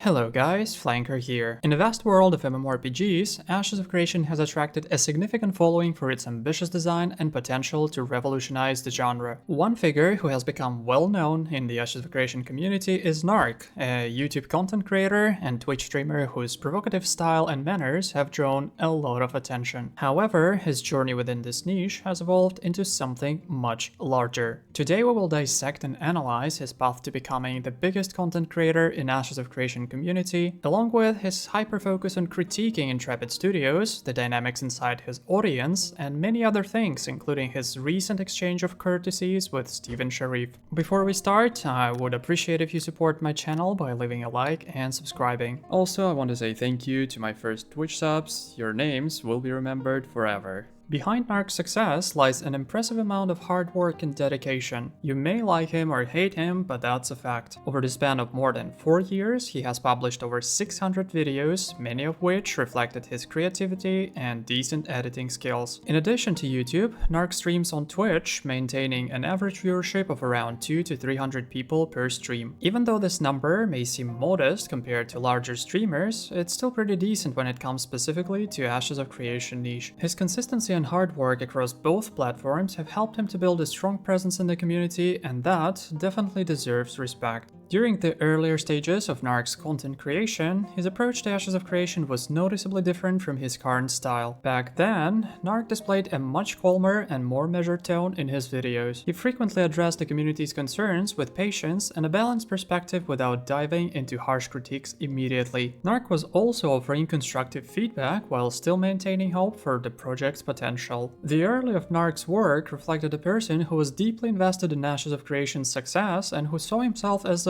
Hello guys, Flanker here. In the vast world of MMORPGs, Ashes of Creation has attracted a significant following for its ambitious design and potential to revolutionize the genre. One figure who has become well known in the Ashes of Creation community is Narc, a YouTube content creator and Twitch streamer whose provocative style and manners have drawn a lot of attention. However, his journey within this niche has evolved into something much larger. Today we will dissect and analyze his path to becoming the biggest content creator in Ashes of Creation community, along with his hyperfocus on critiquing Intrepid Studios, the dynamics inside his audience, and many other things, including his recent exchange of courtesies with Steven Sharif. Before we start, I would appreciate if you support my channel by leaving a like and subscribing. Also, I want to say thank you to my first Twitch subs. Your names will be remembered forever. Behind Narc's success lies an impressive amount of hard work and dedication. You may like him or hate him, but that's a fact. Over the span of more than 4 years, he has published over 600 videos, many of which reflected his creativity and decent editing skills. In addition to YouTube, Narc streams on Twitch, maintaining an average viewership of around 200 to 300 people per stream. Even though this number may seem modest compared to larger streamers, it's still pretty decent when it comes specifically to Ashes of Creation niche. His consistency and hard work across both platforms have helped him to build a strong presence in the community, and that definitely deserves respect. During the earlier stages of Narc's content creation, his approach to Ashes of Creation was noticeably different from his current style. Back then, Narc displayed a much calmer and more measured tone in his videos. He frequently addressed the community's concerns with patience and a balanced perspective without diving into harsh critiques immediately. Narc was also offering constructive feedback while still maintaining hope for the project's potential. The early of Narc's work reflected a person who was deeply invested in Ashes of Creation's success and who saw himself as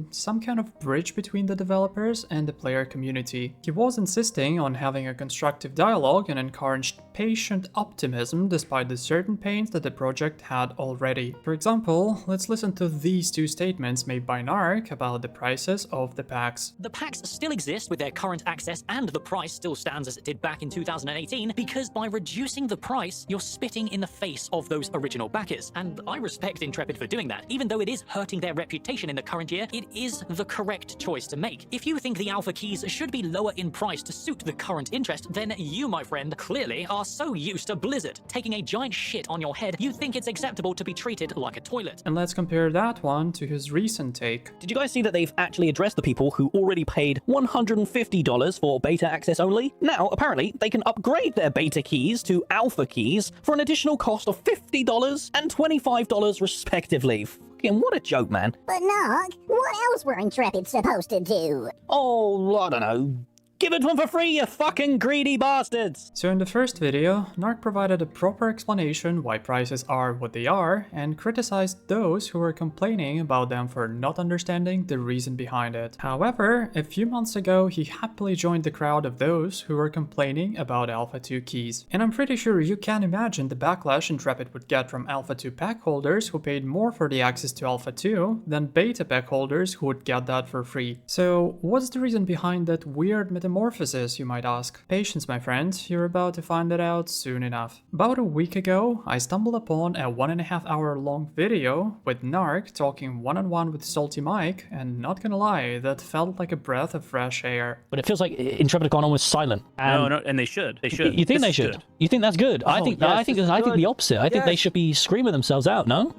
some kind of bridge between the developers and the player community. He was insisting on having a constructive dialogue and encouraged patient optimism despite the certain pains that the project had already. For example, let's listen to these two statements made by Narc about the prices of the packs. The packs still exist with their current access and the price still stands as it did back in 2018 because by reducing the price, you're spitting in the face of those original backers. And I respect Intrepid for doing that. Even though it is hurting their reputation in the current year, it is the correct choice to make. If you think the alpha keys should be lower in price to suit the current interest, then you, my friend, clearly are so used to Blizzard taking a giant shit on your head, you think it's acceptable to be treated like a toilet. And let's compare that one to his recent take. Did you guys see that they've actually addressed the people who already paid $150 for beta access only? Now, apparently, they can upgrade their beta keys to alpha keys for an additional cost of $50 and $25 respectively. Fucking what a joke, man. But Narc, what else were Intrepid supposed to do? Oh, I don't know. Give it to them for free, you fucking greedy bastards! So in the first video, Narc provided a proper explanation why prices are what they are and criticized those who were complaining about them for not understanding the reason behind it. However, a few months ago he happily joined the crowd of those who were complaining about Alpha 2 keys. And I'm pretty sure you can imagine the backlash Intrepid would get from Alpha 2 pack holders who paid more for the access to Alpha 2 than beta pack holders who would get that for free. So what's the reason behind that weird metamorphosis, you might ask? Patience, my friend, you're about to find it out soon enough. About a week ago, I stumbled upon a 1.5 hour long video with Narc talking one-on-one with Salty Mike, and not gonna lie, that felt like a breath of fresh air. But it feels like Intrepid gone on with silent. No, and they should. They should. You think they should? Good. You think that's good? I think the opposite. I think they Yes. should be screaming themselves out, no?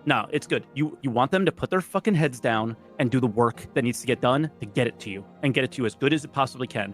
No, it's good. You want them to put their fucking heads down and do the work that needs to get done to get it to you, and get it to you as good as it possibly can.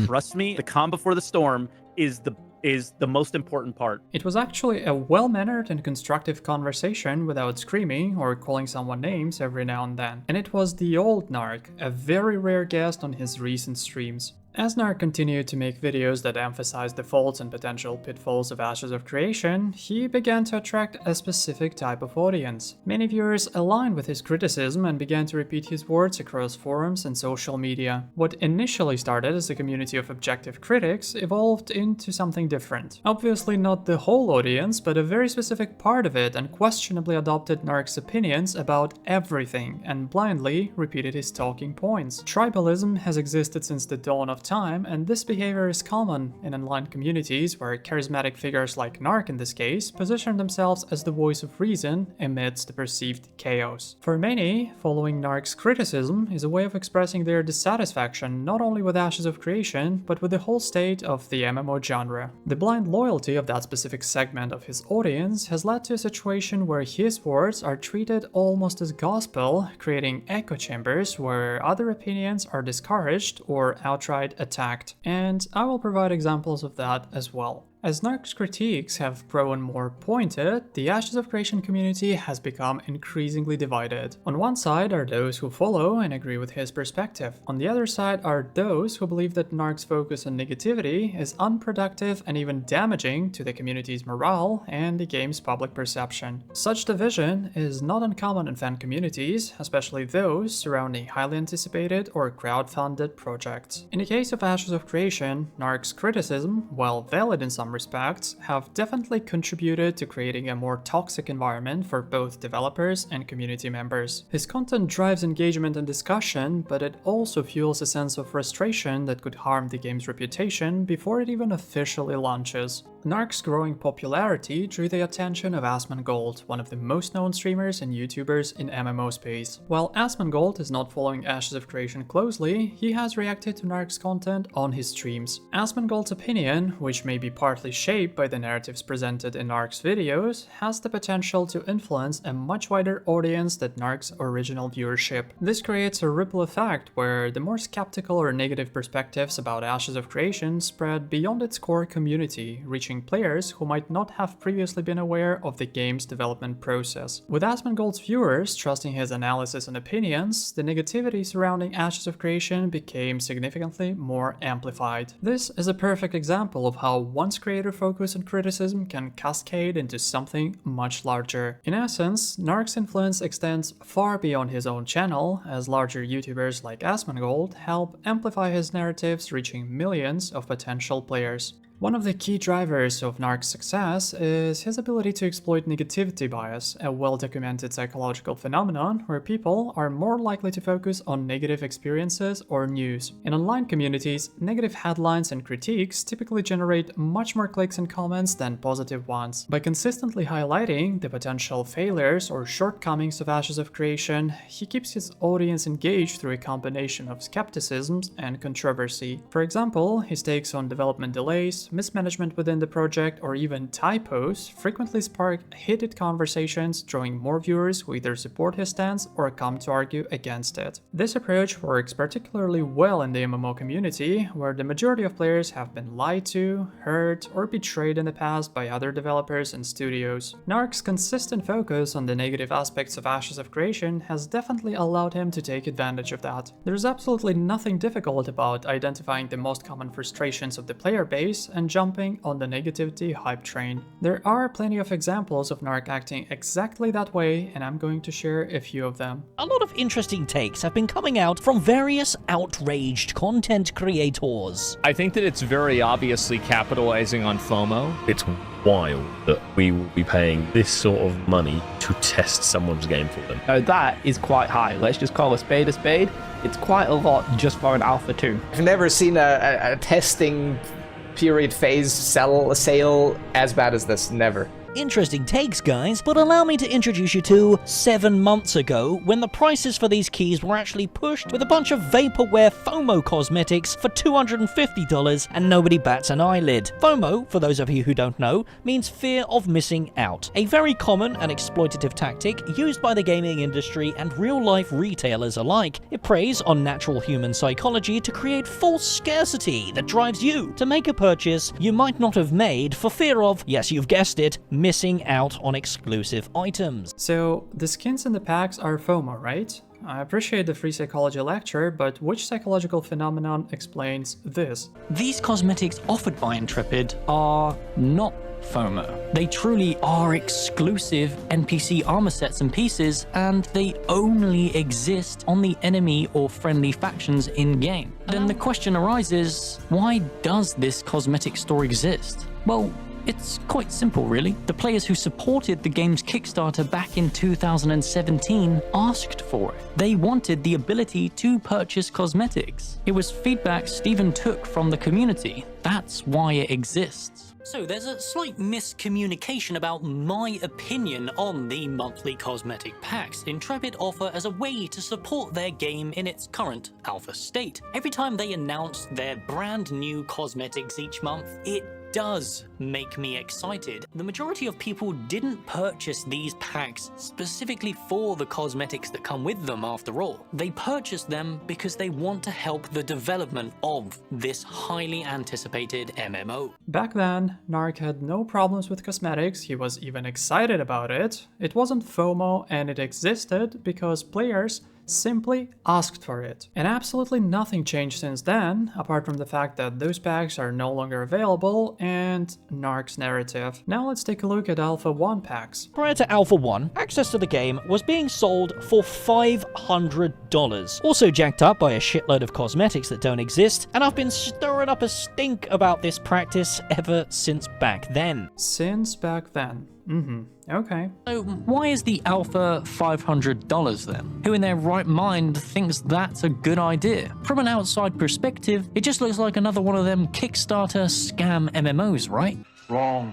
Trust me, the calm before the storm is the most important part. It was actually a well-mannered and constructive conversation without screaming or calling someone names every now and then. And it was the old Narc, a very rare guest on his recent streams. As Narc continued to make videos that emphasized the faults and potential pitfalls of Ashes of Creation, he began to attract a specific type of audience. Many viewers aligned with his criticism and began to repeat his words across forums and social media. What initially started as a community of objective critics evolved into something different. Obviously not the whole audience, but a very specific part of it unquestionably adopted Narc's opinions about everything and blindly repeated his talking points. Tribalism has existed since the dawn of of time, and this behavior is common in online communities where charismatic figures like Narc in this case position themselves as the voice of reason amidst the perceived chaos. For many, following Narc's criticism is a way of expressing their dissatisfaction not only with Ashes of Creation, but with the whole state of the MMO genre. The blind loyalty of that specific segment of his audience has led to a situation where his words are treated almost as gospel, creating echo chambers where other opinions are discouraged or outright attacked. And I will provide examples of that as well. As Narc's critiques have grown more pointed, the Ashes of Creation community has become increasingly divided. On one side are those who follow and agree with his perspective. On the other side are those who believe that Narc's focus on negativity is unproductive and even damaging to the community's morale and the game's public perception. Such division is not uncommon in fan communities, especially those surrounding highly anticipated or crowd-funded projects. In the case of Ashes of Creation, Narc's criticism, while valid in some respects, have definitely contributed to creating a more toxic environment for both developers and community members. His content drives engagement and discussion, but it also fuels a sense of frustration that could harm the game's reputation before it even officially launches. Narc's growing popularity drew the attention of Asmongold, one of the most known streamers and YouTubers in MMO space. While Asmongold is not following Ashes of Creation closely, he has reacted to Narc's content on his streams. Asmongold's opinion, which may be partly shaped by the narratives presented in Narc's videos, has the potential to influence a much wider audience than Narc's original viewership. This creates a ripple effect where the more skeptical or negative perspectives about Ashes of Creation spread beyond its core community, reaching players who might not have previously been aware of the game's development process. With Asmongold's viewers trusting his analysis and opinions, the negativity surrounding Ashes of Creation became significantly more amplified. This is a perfect example of how one's creator focus and criticism can cascade into something much larger. In essence, Narc's influence extends far beyond his own channel, as larger YouTubers like Asmongold help amplify his narratives, reaching millions of potential players. One of the key drivers of Narc's success is his ability to exploit negativity bias, a well-documented psychological phenomenon where people are more likely to focus on negative experiences or news. In online communities, negative headlines and critiques typically generate much more clicks and comments than positive ones. By consistently highlighting the potential failures or shortcomings of Ashes of Creation, he keeps his audience engaged through a combination of skepticism and controversy. For example, his takes on development delays, mismanagement within the project, or even typos frequently spark heated conversations, drawing more viewers who either support his stance or come to argue against it. This approach works particularly well in the MMO community, where the majority of players have been lied to, hurt, or betrayed in the past by other developers and studios. Narc's consistent focus on the negative aspects of Ashes of Creation has definitely allowed him to take advantage of that. There's absolutely nothing difficult about identifying the most common frustrations of the player base and jumping on the negativity hype train. There are plenty of examples of Narc acting exactly that way, and I'm going to share a few of them. A lot of interesting takes have been coming out from various outraged content creators. I think that it's very obviously capitalizing on FOMO. It's wild that we will be paying this sort of money to test someone's game for them. That is quite high. Let's just call a spade a spade. It's quite a lot just for an Alpha 2. I've never seen a testing period phase sale as bad as this. Never. Interesting takes, guys, but allow me to introduce you to 7 months ago, when the prices for these keys were actually pushed with a bunch of vaporware FOMO cosmetics for $250, and nobody bats an eyelid. FOMO, for those of you who don't know, means fear of missing out, a very common and exploitative tactic used by the gaming industry and real-life retailers alike. It preys on natural human psychology to create false scarcity that drives you to make a purchase you might not have made for fear of, yes, you've guessed it, missing out on exclusive items. So, the skins in the packs are FOMO, right? I appreciate the free psychology lecture, but which psychological phenomenon explains this? These cosmetics offered by Intrepid are not FOMO. They truly are exclusive NPC armor sets and pieces, and they only exist on the enemy or friendly factions in-game. Then the question arises, why does this cosmetic store exist? Well, It's quite simple, really. The players who supported the game's Kickstarter back in 2017 asked for it. They wanted the ability to purchase cosmetics. It was feedback Steven took from the community. That's why it exists. So there's a slight miscommunication about my opinion on the monthly cosmetic packs Intrepid offer as a way to support their game in its current alpha state. Every time they announce their brand new cosmetics each month, it does make me excited. The majority of people didn't purchase these packs specifically for the cosmetics that come with them after all. They purchased them because they want to help the development of this highly anticipated MMO. Back then, Narc had no problems with cosmetics, he was even excited about it. It wasn't FOMO and it existed because players simply asked for it. And absolutely nothing changed since then, apart from the fact that those packs are no longer available and Narc's narrative. Now let's take a look at Alpha 1 packs. Prior to Alpha 1, access to the game was being sold for $500, also jacked up by a shitload of cosmetics that don't exist, and I've been stirring up a stink about this practice ever since back then. Since back then. Okay. So why is the alpha $500 then? Who in their right mind thinks that's a good idea? From an outside perspective, it just looks like another one of them Kickstarter scam MMOs, right? Wrong.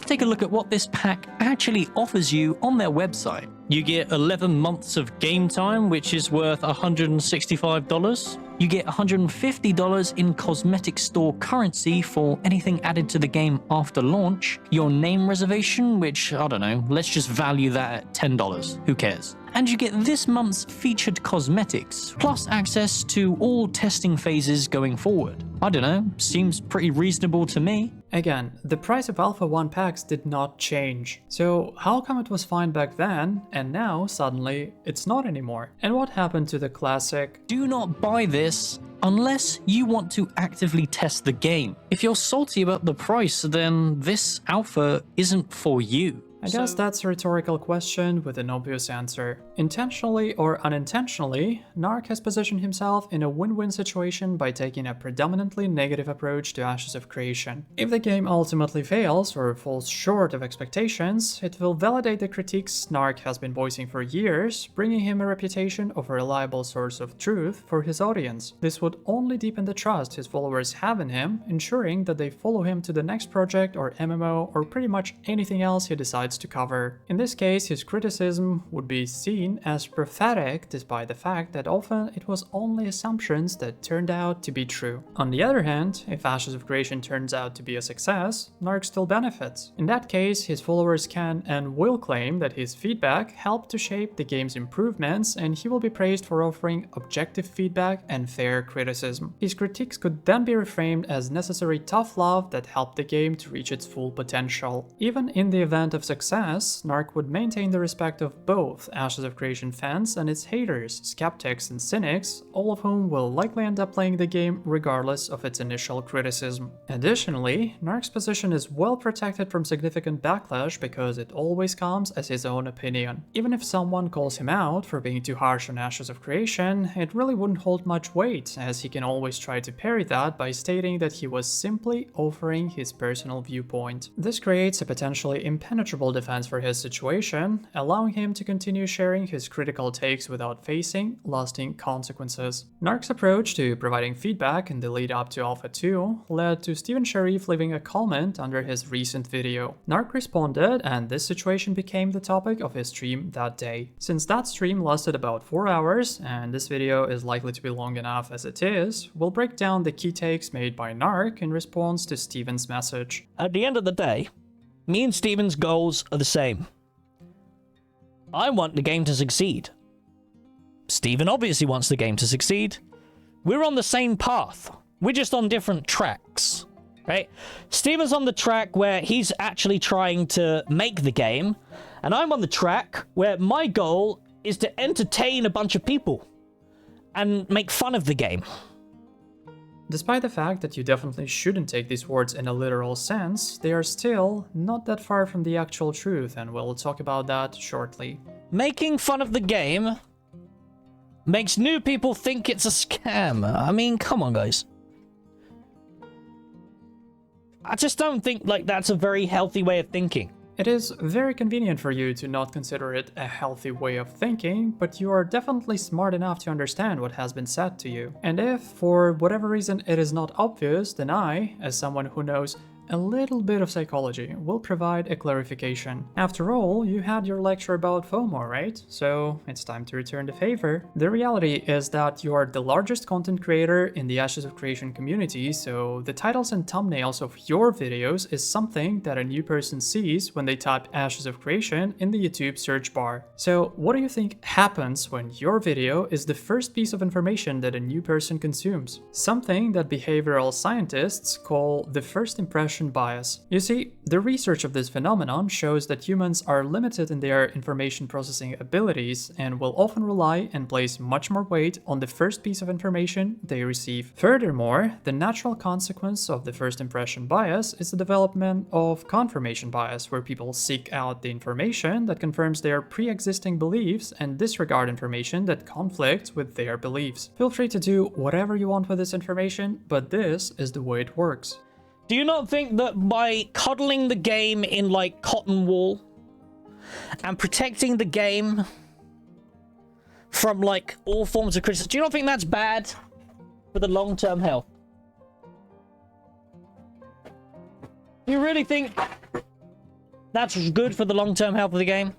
Take a look at what this pack actually offers you on their website. You get 11 months of game time, which is worth $165. You get $150 in cosmetic store currency for anything added to the game after launch. Your name reservation, which, I don't know, let's just value that at $10. Who cares? And you get this month's featured cosmetics, plus access to all testing phases going forward. I don't know, seems pretty reasonable to me. Again, the price of Alpha 1 packs did not change. So how come it was fine back then, and now suddenly it's not anymore? And what happened to the classic Do not buy this unless you want to actively test the game. If you're salty about the price, then this alpha isn't for you. I guess that's a rhetorical question with an obvious answer. Intentionally or unintentionally, Narc has positioned himself in a win-win situation by taking a predominantly negative approach to Ashes of Creation. If the game ultimately fails or falls short of expectations, it will validate the critiques Narc has been voicing for years, bringing him a reputation of a reliable source of truth for his audience. This would only deepen the trust his followers have in him, ensuring that they follow him to the next project or MMO or pretty much anything else he decides to cover. In this case, his criticism would be seen as prophetic, despite the fact that often it was only assumptions that turned out to be true. On the other hand, if Ashes of Creation turns out to be a success, Narc still benefits. In that case, his followers can and will claim that his feedback helped to shape the game's improvements, and he will be praised for offering objective feedback and fair criticism. His critiques could then be reframed as necessary tough love that helped the game to reach its full potential. Even in the event of success, Narc would maintain the respect of both Ashes of Creation fans and its haters, skeptics and cynics, all of whom will likely end up playing the game regardless of its initial criticism. Additionally, Narc's position is well protected from significant backlash because it always comes as his own opinion. Even if someone calls him out for being too harsh on Ashes of Creation, it really wouldn't hold much weight, as he can always try to parry that by stating that he was simply offering his personal viewpoint. This creates a potentially impenetrable defense for his situation, allowing him to continue sharing his critical takes without facing lasting consequences. Narc's approach to providing feedback in the lead up to Alpha 2 led to Steven Sharif leaving a comment under his recent video. Narc responded, and this situation became the topic of his stream that day. Since that stream lasted about 4 hours, and this video is likely to be long enough as it is, we'll break down the key takes made by Narc in response to Steven's message. At the end of the day, me and Steven's goals are the same. I want the game to succeed. Steven obviously wants the game to succeed. We're on the same path. We're just on different tracks, right? Steven's on the track where he's actually trying to make the game, and I'm on the track where my goal is to entertain a bunch of people and make fun of the game. Despite the fact that you definitely shouldn't take these words in a literal sense, they are still not that far from the actual truth, and we'll talk about that shortly. Making fun of the game makes new people think it's a scam. I mean, come on, guys. I just don't think, like, that's a very healthy way of thinking. It is very convenient for you to not consider it a healthy way of thinking, but you are definitely smart enough to understand what has been said to you. And if, for whatever reason, it is not obvious, then I, as someone who knows a little bit of psychology, will provide a clarification. After all, you had your lecture about FOMO, right? So it's time to return the favor. The reality is that you are the largest content creator in the Ashes of Creation community, so the titles and thumbnails of your videos is something that a new person sees when they type Ashes of Creation in the YouTube search bar. So what do you think happens when your video is the first piece of information that a new person consumes? Something that behavioral scientists call the first impression bias. You see, the research of this phenomenon shows that humans are limited in their information processing abilities and will often rely and place much more weight on the first piece of information they receive. Furthermore, the natural consequence of the first impression bias is the development of confirmation bias, where people seek out the information that confirms their pre-existing beliefs and disregard information that conflicts with their beliefs. Feel free to do whatever you want with this information, but this is the way it works. Do you not think that by cuddling the game in, like, cotton wool and protecting the game from, like, all forms of criticism, do you not think that's bad for the long-term health? Do you really think that's good for the long-term health of the game?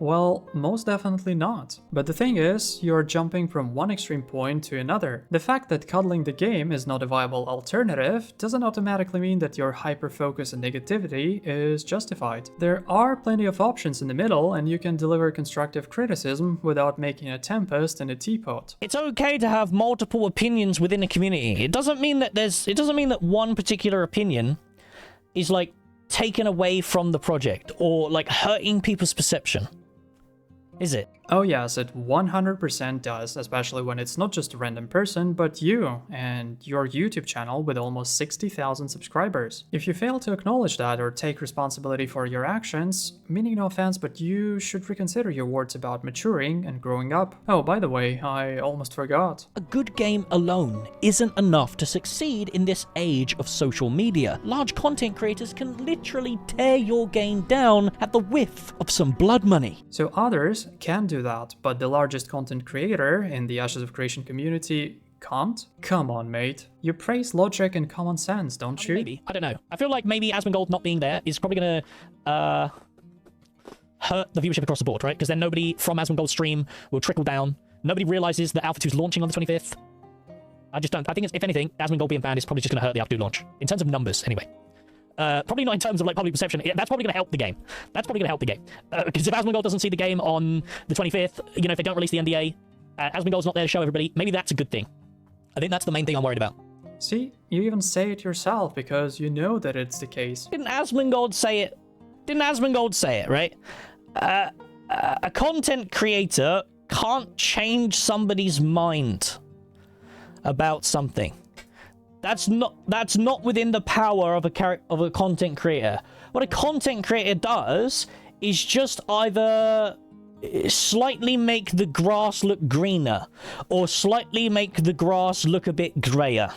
Well, most definitely not. But the thing is, you're jumping from one extreme point to another. The fact that cuddling the game is not a viable alternative doesn't automatically mean that your hyperfocus and negativity is justified. There are plenty of options in the middle, and you can deliver constructive criticism without making a tempest in a teapot. It's okay to have multiple opinions within a community. It doesn't mean that one particular opinion is, like, taken away from the project or, like, hurting people's perception. Is it? Oh yes, it 100% does, especially when it's not just a random person, but you and your YouTube channel with almost 60,000 subscribers. If you fail to acknowledge that or take responsibility for your actions, meaning no offense, but you should reconsider your words about maturing and growing up. Oh, by the way, I almost forgot. A good game alone isn't enough to succeed in this age of social media. Large content creators can literally tear your game down at the whiff of some blood money. So others can do that, but the largest content creator in the Ashes of Creation community can't? Come on, mate. You praise logic and common sense, don't you? Maybe. I don't know. I feel like maybe Asmongold not being there is probably gonna hurt the viewership across the board, right? Because then nobody from Asmongold's stream will trickle down. Nobody realizes that Alpha 2 is launching on the 25th. I just don't. I think, if anything, Asmongold being banned is probably just gonna hurt the Alpha 2 launch. In terms of numbers, anyway. Probably not in terms of, like, public perception. That's probably going to help the game. Because if Asmongold doesn't see the game on the 25th, you know, if they don't release the NDA, Asmongold's not there to show everybody, maybe that's a good thing. I think that's the main thing I'm worried about. See, you even say it yourself because you know that it's the case. Didn't Asmongold say it, right? A content creator can't change somebody's mind about something. That's not within the power of a content creator. What a content creator does is just either slightly make the grass look greener or slightly make the grass look a bit grayer.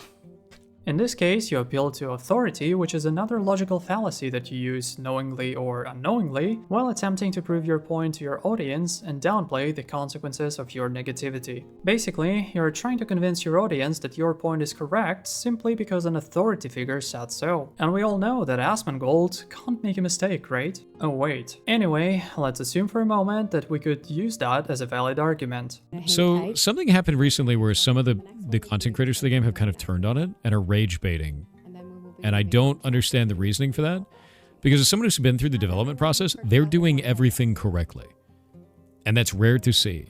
In this case, you appeal to authority, which is another logical fallacy that you use knowingly or unknowingly while attempting to prove your point to your audience and downplay the consequences of your negativity. Basically, you're trying to convince your audience that your point is correct simply because an authority figure said so. And we all know that Asmongold can't make a mistake, right? Oh wait. Anyway, let's assume for a moment that we could use that as a valid argument. So something happened recently where some of the content creators of the game have kind of turned on it and are rage baiting. And I don't understand the reasoning for that. Because as someone who's been through the development process, they're doing everything correctly. And that's rare to see.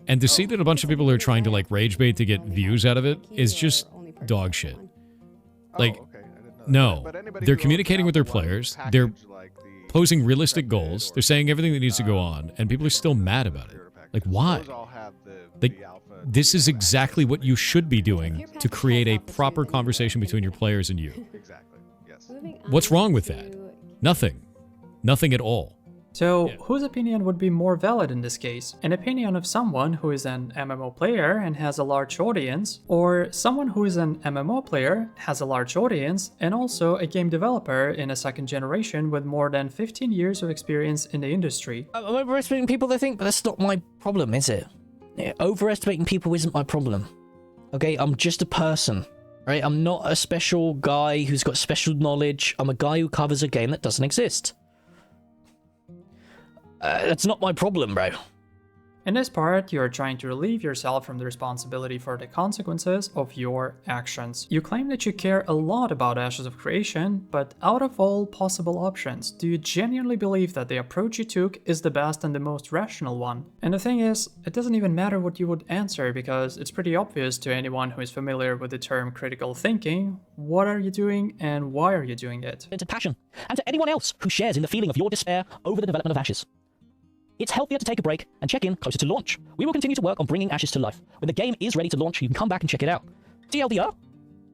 And to see that a bunch of people are trying to, like, rage bait to get views out of it is just dog shit. Like, no. They're communicating with their players. They're posing realistic goals. They're saying everything that needs to go on. And people are still mad about it. Like, why? Like, this is exactly what you should be doing to create a proper conversation between your players and you. What's wrong with that? Nothing. Nothing at all. So, Yeah. whose opinion would be more valid in this case? An opinion of someone who is an MMO player and has a large audience, or someone who is an MMO player, has a large audience, and also a game developer in a second generation with more than 15 years of experience in the industry? I'm overestimating people, I think, but that's not my problem, is it? Yeah, overestimating people isn't my problem. Okay, I'm just a person, right? I'm not a special guy who's got special knowledge. I'm a guy who covers a game that doesn't exist. That's not my problem, bro. In this part, you are trying to relieve yourself from the responsibility for the consequences of your actions. You claim that you care a lot about Ashes of Creation, but out of all possible options, do you genuinely believe that the approach you took is the best and the most rational one? And the thing is, it doesn't even matter what you would answer, because it's pretty obvious to anyone who is familiar with the term critical thinking, what are you doing and why are you doing it? Into passion, and to anyone else who shares in the feeling of your despair over the development of Ashes. It's healthier to take a break and check in closer to launch. We will continue to work on bringing Ashes to life. When the game is ready to launch, you can come back and check it out. TLDR,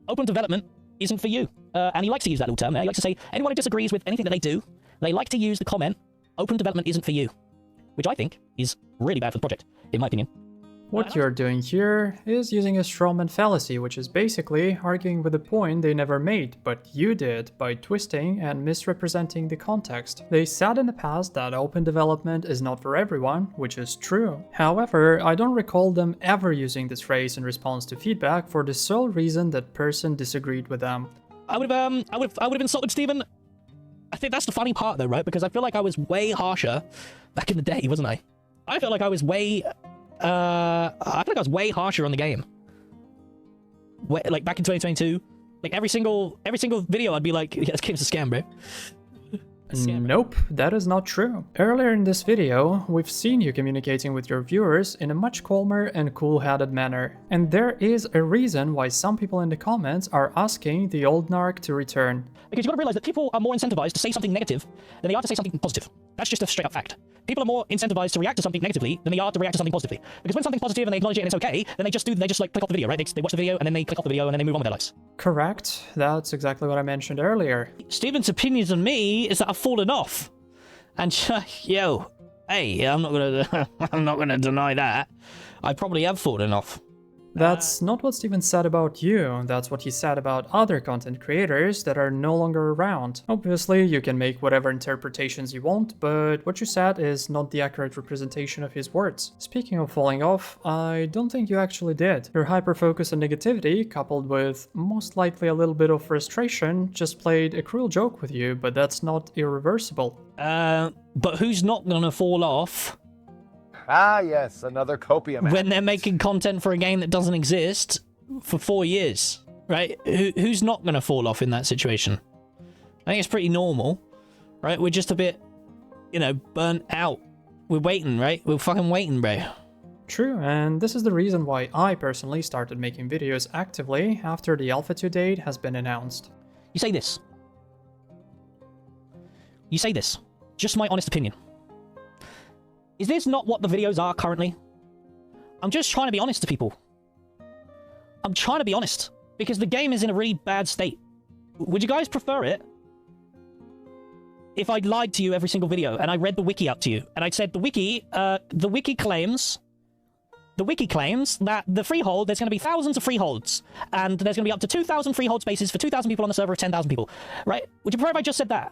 open development isn't for you. And he likes to use that little term there. He likes to say, anyone who disagrees with anything that they do, they like to use the comment, open development isn't for you. Which I think is really bad for the project, in my opinion. What you're doing here is using a strawman fallacy, which is basically arguing with a point they never made, but you did by twisting and misrepresenting the context. They said in the past that open development is not for everyone, which is true. However, I don't recall them ever using this phrase in response to feedback for the sole reason that person disagreed with them. I would have insulted Steven. I think that's the funny part though, right? Because I feel like I was way harsher back in the day, wasn't I? I felt like I was way harsher on the game. Like back in 2022, like every single video I'd be like, yeah, this game's a scam, bro. Nope, that is not true. Earlier in this video, we've seen you communicating with your viewers in a much calmer and cool-headed manner. And there is a reason why some people in the comments are asking the old Narc to return. Because you've got to realize that people are more incentivized to say something negative than they are to say something positive. That's just a straight up fact. People are more incentivized to react to something negatively than they are to react to something positively. Because when something's positive and they acknowledge it and it's okay, then they just like click off the video, right? They watch the video and then they click off the video and then they move on with their lives. Correct. That's exactly what I mentioned earlier. Steven's opinions on me is that I've fallen off. And yo, hey, I'm not gonna deny that. I probably have fallen off. That's not what Steven said about you, that's what he said about other content creators that are no longer around. Obviously, you can make whatever interpretations you want, but what you said is not the accurate representation of his words. Speaking of falling off, I don't think you actually did. Your hyperfocus and negativity, coupled with most likely a little bit of frustration, just played a cruel joke with you, but that's not irreversible. But who's not gonna fall off? Ah, yes, another copium. When they're making content for a game that doesn't exist for 4 years, right? Who's not going to fall off in that situation? I think it's pretty normal, right? We're just a bit, burnt out. We're waiting, right? We're fucking waiting, bro. True, and this is the reason why I personally started making videos actively after the Alpha 2 date has been announced. You say this. Just my honest opinion. Is this not what the videos are currently? I'm just trying to be honest to people. I'm trying to be honest. Because the game is in a really bad state. Would you guys prefer it if I lied to you every single video and I read the wiki out to you? And I said the wiki claims that the freehold, there's going to be thousands of freeholds. And there's going to be up to 2,000 freehold spaces for 2,000 people on the server of 10,000 people. Right? Would you prefer if I just said that?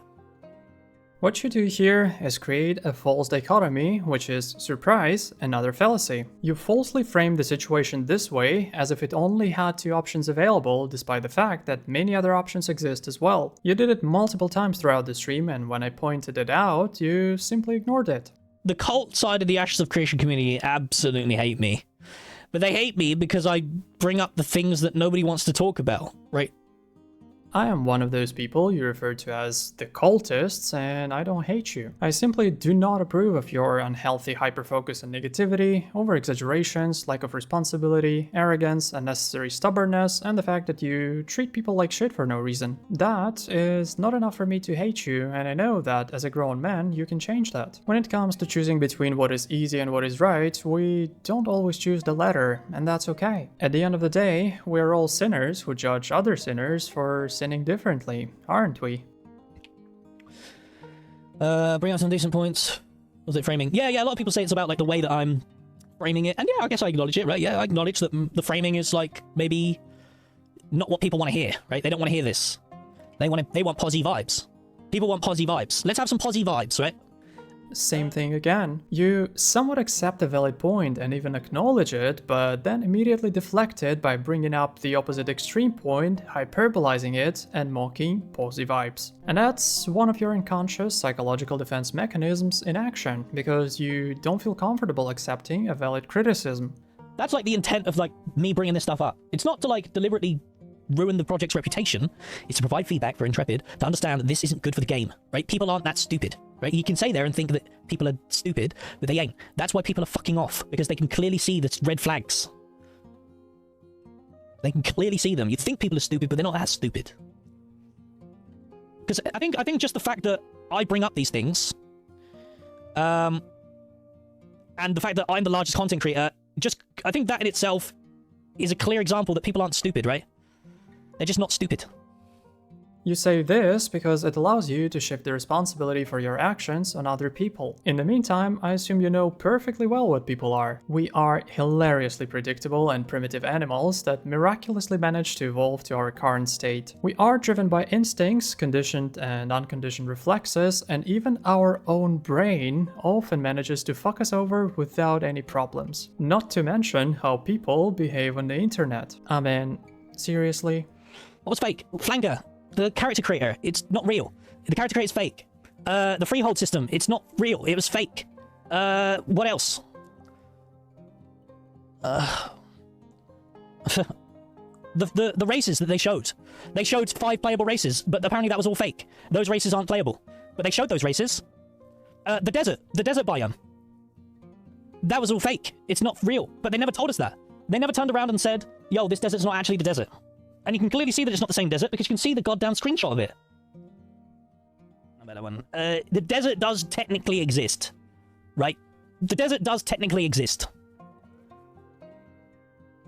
What you do here is create a false dichotomy, which is, surprise, another fallacy. You falsely frame the situation this way, as if it only had 2 options available, despite the fact that many other options exist as well. You did it multiple times throughout the stream, and when I pointed it out, you simply ignored it. The cult side of the Ashes of Creation community absolutely hate me. But they hate me because I bring up the things that nobody wants to talk about, right? I am one of those people you refer to as the cultists, and I don't hate you. I simply do not approve of your unhealthy hyperfocus and negativity, over-exaggerations, lack of responsibility, arrogance, unnecessary stubbornness, and the fact that you treat people like shit for no reason. That is not enough for me to hate you, and I know that as a grown man, you can change that. When it comes to choosing between what is easy and what is right, we don't always choose the latter, and that's okay. At the end of the day, we're all sinners who judge other sinners for sinning differently, aren't we? Bring out some decent points. Was it framing? Yeah, a lot of people say it's about, like, the way that I'm framing it. And yeah, I guess I acknowledge it, right? Yeah, I acknowledge that the framing is, like, maybe not what people want to hear, right? They don't want to hear this. They want posy vibes. People want posy vibes. Let's have some posy vibes, right? Same thing again. You somewhat accept a valid point and even acknowledge it, but then immediately deflect it by bringing up the opposite extreme point, hyperbolizing it, and mocking posy vibes. And that's one of your unconscious psychological defense mechanisms in action, because you don't feel comfortable accepting a valid criticism. That's like the intent of, like, me bringing this stuff up. It's not to, like, deliberately ruin the project's reputation. It's to provide feedback for Intrepid to understand that this isn't good for the game, right? People aren't that stupid, right? You can say there and think that people are stupid, but they ain't. That's why people are fucking off, because they can clearly see the red flags. They can clearly see them. You think people are stupid, but they're not that stupid. Because I think just the fact that I bring up these things, and the fact that I'm the largest content creator, I think that in itself is a clear example that people aren't stupid, right? They're just not stupid. You say this because it allows you to shift the responsibility for your actions on other people. In the meantime, I assume you know perfectly well what people are. We are hilariously predictable and primitive animals that miraculously manage to evolve to our current state. We are driven by instincts, conditioned and unconditioned reflexes, and even our own brain often manages to fuck us over without any problems. Not to mention how people behave on the internet. I mean, seriously? What was fake? Flanker. The character creator, it's not real. The character creator is fake. The freehold system, it's not real. It was fake. What else? The races that they showed. They showed 5 playable races, but apparently that was all fake. Those races aren't playable. But they showed those races. The desert biome. That was all fake. It's not real. But they never told us that. They never turned around and said, yo, this desert's not actually the desert. And you can clearly see that it's not the same desert because you can see the goddamn screenshot of it. A better one. The desert does technically exist. Right? The desert does technically exist.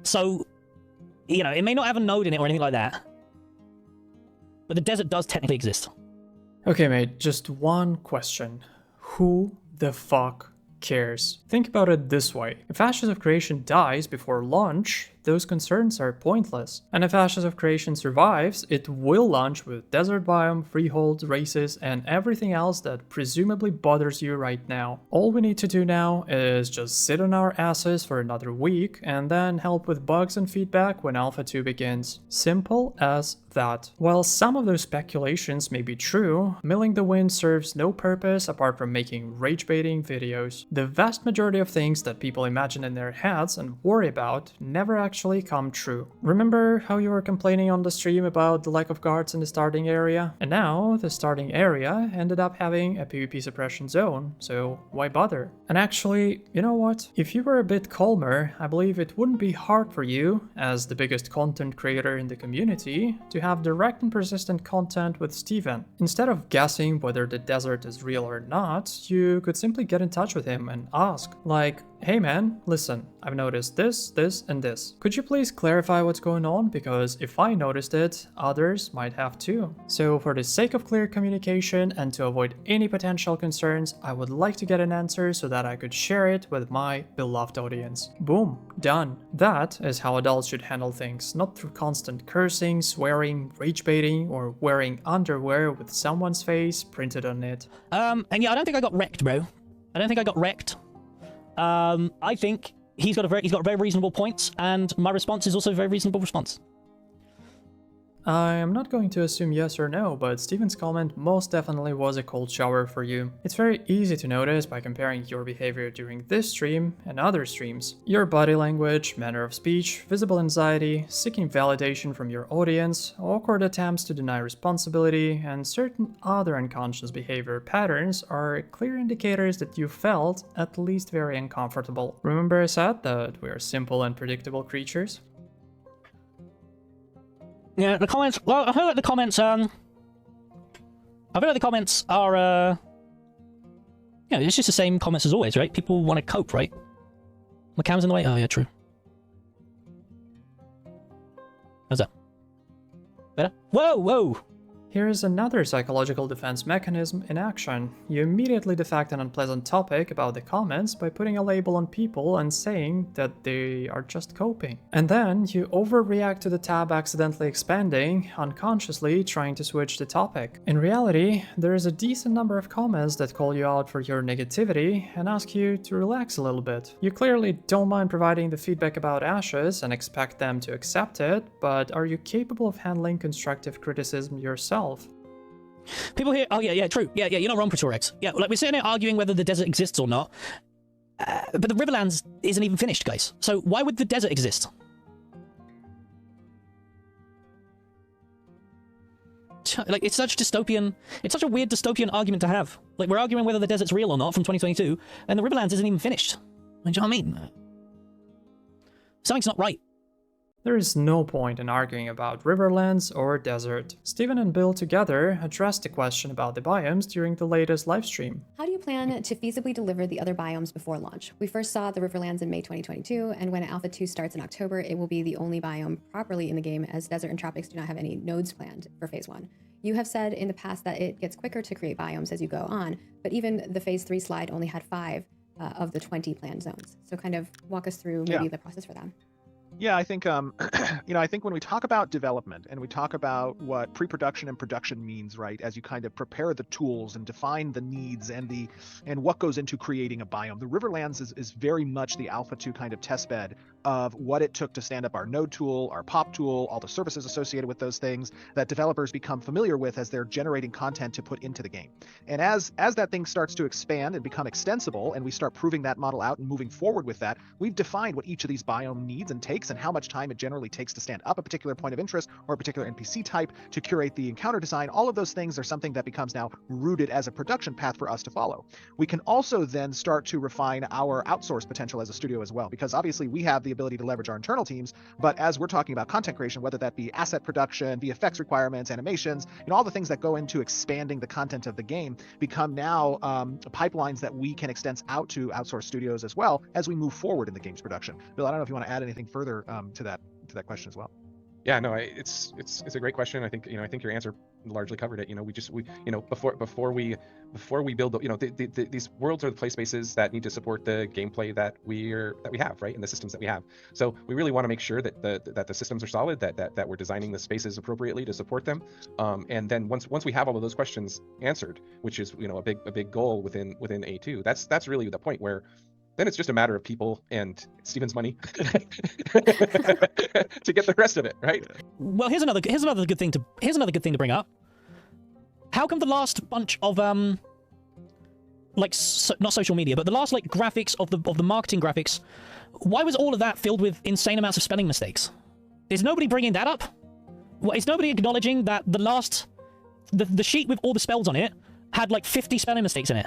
So, you know, it may not have a node in it or anything like that. But the desert does technically exist. Okay, mate, just one question. Who the fuck cares? Think about it this way. If Ashes of Creation dies before launch, those concerns are pointless. And if Ashes of Creation survives, it will launch with desert biome, freehold, races, and everything else that presumably bothers you right now. All we need to do now is just sit on our asses for another week and then help with bugs and feedback when Alpha 2 begins. Simple as that. While some of those speculations may be true, milling the wind serves no purpose apart from making rage-baiting videos. The vast majority of things that people imagine in their heads and worry about never actually come true. Remember how you were complaining on the stream about the lack of guards in the starting area? And now the starting area ended up having a PvP suppression zone, so why bother? And actually, you know what? If you were a bit calmer, I believe it wouldn't be hard for you, as the biggest content creator in the community, to have direct and persistent content with Steven. Instead of guessing whether the desert is real or not, you could simply get in touch with him and ask, like, hey man, listen, I've noticed this, this, and this. Could you please clarify what's going on? Because if I noticed it, others might have too. So for the sake of clear communication and to avoid any potential concerns, I would like to get an answer so that I could share it with my beloved audience. Boom, done. That is how adults should handle things, not through constant cursing, swearing, rage baiting, or wearing underwear with someone's face printed on it. And yeah, I don't think I got wrecked, bro. I don't think I got wrecked. I think he's got very reasonable points, and my response is also a very reasonable response. I am not going to assume yes or no, but Steven's comment most definitely was a cold shower for you. It's very easy to notice by comparing your behavior during this stream and other streams. Your body language, manner of speech, visible anxiety, seeking validation from your audience, awkward attempts to deny responsibility, and certain other unconscious behavior patterns are clear indicators that you felt at least very uncomfortable. Remember I said that we are simple and predictable creatures? Yeah, the comments. Well, I feel like the comments. I feel like the comments are. Yeah, it's just the same comments as always, right? People want to cope, right? My cam's in the way. Oh yeah, true. How's that? Better? Whoa, whoa! Here's another psychological defense mechanism in action. You immediately deflect an unpleasant topic about the comments by putting a label on people and saying that they are just coping. And then you overreact to the tab accidentally expanding, unconsciously trying to switch the topic. In reality, there is a decent number of comments that call you out for your negativity and ask you to relax a little bit. You clearly don't mind providing the feedback about Ashes and expect them to accept it, but are you capable of handling constructive criticism yourself? People here, oh yeah, true. Yeah, you're not wrong, Praetorex. Yeah, like we're sitting here arguing whether the desert exists or not, but the Riverlands isn't even finished, guys. So why would the desert exist? Like, it's such a weird dystopian argument to have. Like, we're arguing whether the desert's real or not from 2022, and the Riverlands isn't even finished. Do you know what I mean? Something's not right. There is no point in arguing about Riverlands or desert. Steven and Bill together addressed the question about the biomes during the latest livestream. How do you plan to feasibly deliver the other biomes before launch? We first saw the Riverlands in May 2022, and when Alpha 2 starts in October, it will be the only biome properly in the game, as Desert and Tropics do not have any nodes planned for Phase 1. You have said in the past that it gets quicker to create biomes as you go on, but even the Phase 3 slide only had 5 of the 20 planned zones. So kind of walk us through maybe the process for that. Yeah, I think, I think when we talk about development and we talk about what pre-production and production means, right, as you kind of prepare the tools and define the needs and what goes into creating a biome, the Riverlands is very much the Alpha 2 kind of test bed of what it took to stand up our node tool, our pop tool, all the services associated with those things that developers become familiar with as they're generating content to put into the game. And as that thing starts to expand and become extensible, and we start proving that model out and moving forward with that, we've defined what each of these biome needs and takes and how much time it generally takes to stand up a particular point of interest or a particular NPC type, to curate the encounter design. All of those things are something that becomes now rooted as a production path for us to follow. We can also then start to refine our outsource potential as a studio as well, because obviously we have the ability to leverage our internal teams, but as we're talking about content creation, whether that be asset production, VFX requirements, animations, all the things that go into expanding the content of the game become now pipelines that we can extend out to outsource studios as well as we move forward in the game's production. Bill, I don't know if you want to add anything further to that question as well. Yeah, no, it's a great question. I think I think your answer largely covered it. Before we build, these worlds are the play spaces that need to support the gameplay that we have, right, and the systems that we have. So we really want to make sure that the systems are solid, that we're designing the spaces appropriately to support them. And then once we have all of those questions answered, which is a big goal within A2, that's really the point where then it's just a matter of people and Steven's money to get the rest of it, right? Well, here's another good thing to bring up. How come the last bunch of not social media, but the last graphics of the marketing graphics, why was all of that filled with insane amounts of spelling mistakes? Is nobody bringing that up? Is nobody acknowledging that the sheet with all the spells on it had 50 spelling mistakes in it?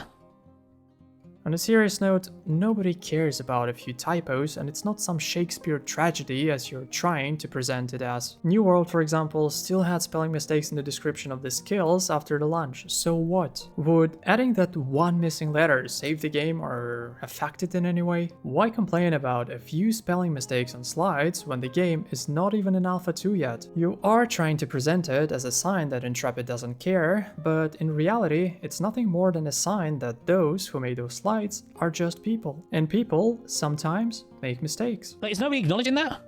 On a serious note, nobody cares about a few typos, and it's not some Shakespeare tragedy as you're trying to present it as. New World, for example, still had spelling mistakes in the description of the skills after the launch, so what? Would adding that one missing letter save the game or affect it in any way? Why complain about a few spelling mistakes on slides when the game is not even in Alpha 2 yet? You are trying to present it as a sign that Intrepid doesn't care, but in reality, it's nothing more than a sign that those who made those slides are just people, and people sometimes make mistakes. Is nobody acknowledging that?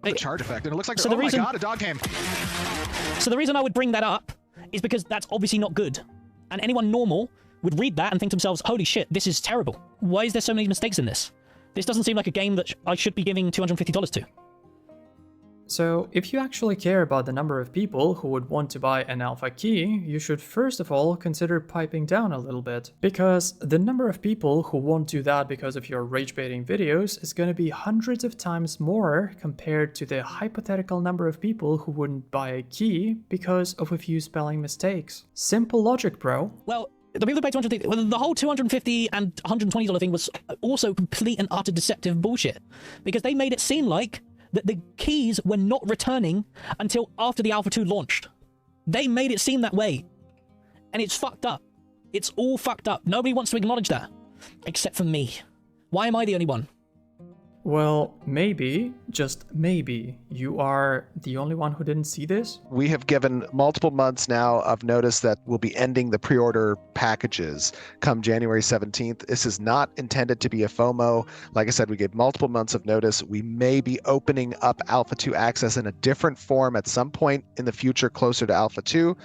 The charge effect, and it looks like, so my god, a dog came. So the reason I would bring that up is because that's obviously not good, and anyone normal would read that and think to themselves, holy shit, this is terrible. Why is there so many mistakes in this? This doesn't seem like a game that I should be giving $250 to. So, if you actually care about the number of people who would want to buy an alpha key, you should first of all consider piping down a little bit. Because the number of people who won't do that because of your rage baiting videos is going to be hundreds of times more compared to the hypothetical number of people who wouldn't buy a key because of a few spelling mistakes. Simple logic, bro. Well, the people who pay $250, the whole $250 and $120 thing was also complete and utter deceptive bullshit. Because they made it seem like that the keys were not returning until after the Alpha 2 launched. They made it seem that way. And it's fucked up. It's all fucked up. Nobody wants to acknowledge that. Except for me. Why am I the only one? Well, maybe, just maybe, you are the only one who didn't see this? We have given multiple months now of notice that we'll be ending the pre-order packages come January 17th. This is not intended to be a FOMO. Like I said, we gave multiple months of notice. We may be opening up Alpha 2 access in a different form at some point in the future closer to Alpha 2.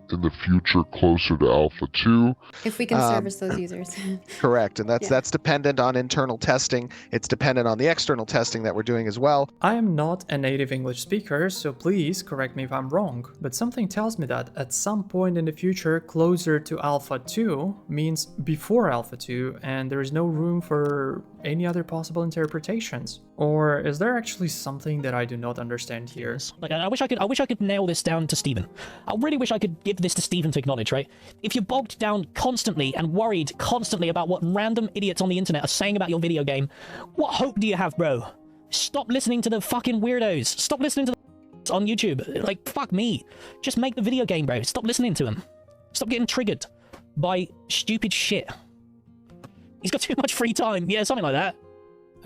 If we can service those users. Correct, and that's dependent on internal testing. It's dependent on the external testing that we're doing as well. I am not a native English speaker, so please correct me if I'm wrong, but something tells me that at some point in the future, closer to Alpha 2 means before Alpha 2, and there is no room for any other possible interpretations. Or is there actually something that I do not understand here? Like, I wish I could nail this down to Steven. I really wish I could give this to Steven to acknowledge, right? If you're bogged down constantly and worried constantly about what random idiots on the internet are saying about your video game, what hope do you have, bro? Stop listening to the fucking weirdos. Stop listening to the on YouTube. Like, fuck me. Just make the video game, bro. Stop listening to them. Stop getting triggered by stupid shit. He's got too much free time. Yeah, something like that.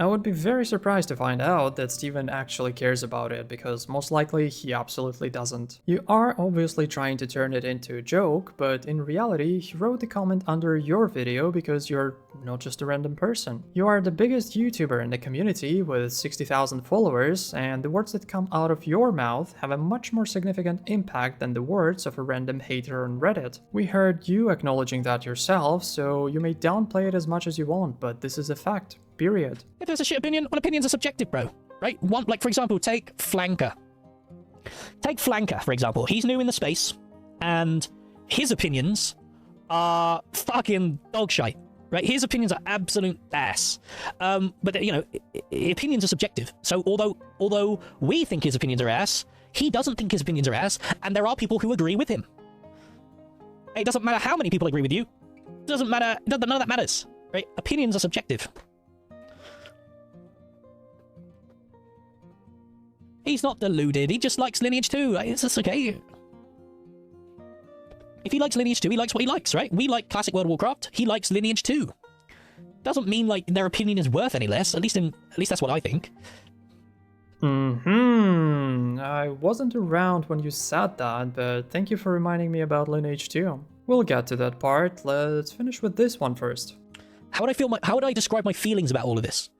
I would be very surprised to find out that Steven actually cares about it, because most likely he absolutely doesn't. You are obviously trying to turn it into a joke, but in reality he wrote the comment under your video because you're not just a random person. You are the biggest YouTuber in the community with 60,000 followers, and the words that come out of your mouth have a much more significant impact than the words of a random hater on Reddit. We heard you acknowledging that yourself, so you may downplay it as much as you want, but this is a fact. Period. If there's a shit opinion, well, opinions are subjective, bro. Right? One, like, for example, take Flanker. Take Flanker, for example. He's new in the space, and his opinions are fucking dogshite. Right? His opinions are absolute ass. But, you know, opinions are subjective. So although we think his opinions are ass, he doesn't think his opinions are ass, and there are people who agree with him. It doesn't matter how many people agree with you. It doesn't matter. None of that matters. Right? Opinions are subjective. He's not deluded, he just likes Lineage 2, right? It's just okay. If he likes Lineage 2, he likes what he likes, right? We like classic World of Warcraft, he likes Lineage 2. Doesn't mean, like, their opinion is worth any less, at least that's what I think. I wasn't around when you said that, but thank you for reminding me about Lineage 2. We'll get to that part, let's finish with this one first. How would I describe my feelings about all of this?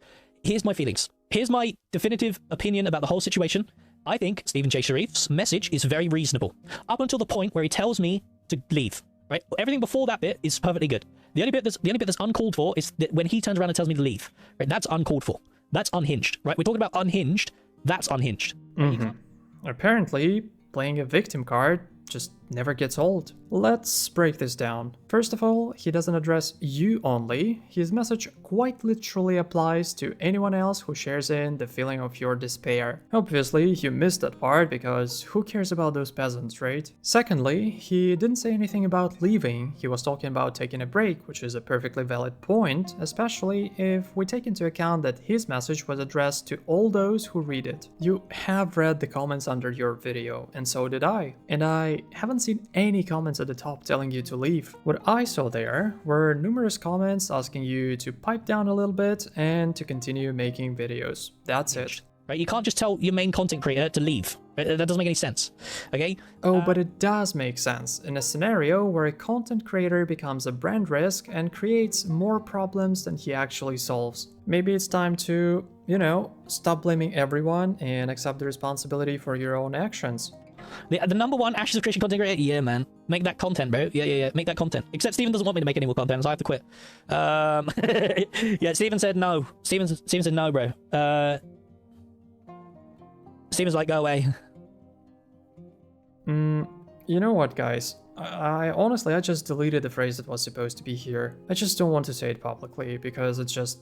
Here's my feelings. Here's my definitive opinion about the whole situation. I think Steven Sharif's message is very reasonable. Up until the point where he tells me to leave. Right? Everything before that bit is perfectly good. The only bit that's uncalled for is that when he turns around and tells me to leave. Right? That's uncalled for. That's unhinged. Right? We're talking about unhinged. That's unhinged. Apparently, playing a victim card just never gets old. Let's break this down. First of all, he doesn't address you only. His message quite literally applies to anyone else who shares in the feeling of your despair. Obviously, you missed that part because who cares about those peasants, right? Secondly, he didn't say anything about leaving. He was talking about taking a break, which is a perfectly valid point, especially if we take into account that his message was addressed to all those who read it. You have read the comments under your video, and so did I. And I haven't seen any comments at the top telling you to leave. What I saw there were numerous comments asking you to pipe down a little bit and to continue making videos. That's it. Right? You can't just tell your main content creator to leave. Right? That doesn't make any sense. Okay? Oh, but it does make sense in a scenario where a content creator becomes a brand risk and creates more problems than he actually solves. Maybe it's time to, you know, stop blaming everyone and accept the responsibility for your own actions. The number one Ashes of Creation content creator? Yeah, man. Make that content, bro. Yeah. Make that content. Except Steven doesn't want me to make any more content, so I have to quit. Yeah, Steven said no. Steven said no, bro. Steven's like, go away. You know what, guys? I honestly just deleted the phrase that was supposed to be here. I just don't want to say it publicly because it's just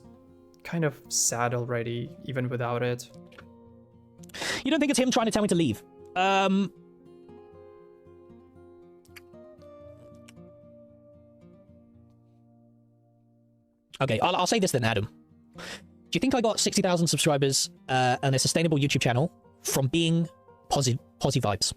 kind of sad already, even without it. You don't think it's him trying to tell me to leave? Okay, I'll say this then, Adam. Do you think I got 60,000 subscribers and a sustainable YouTube channel from being Posy vibes?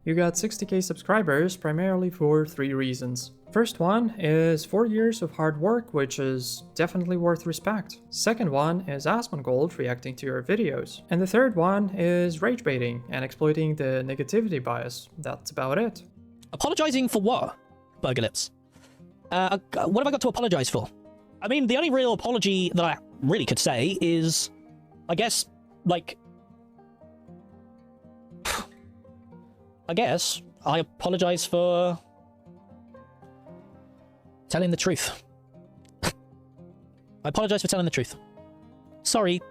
You got 60k subscribers primarily for 3 reasons. First one is 4 years of hard work, which is definitely worth respect. Second one is Asmongold reacting to your videos. And the third one is rage baiting and exploiting the negativity bias. That's about it. Apologizing for what, Burger Lips? What have I got to apologize for? I mean, the only real apology that I really could say is, I guess, like... I guess I apologize for telling the truth. I apologize for telling the truth. Sorry.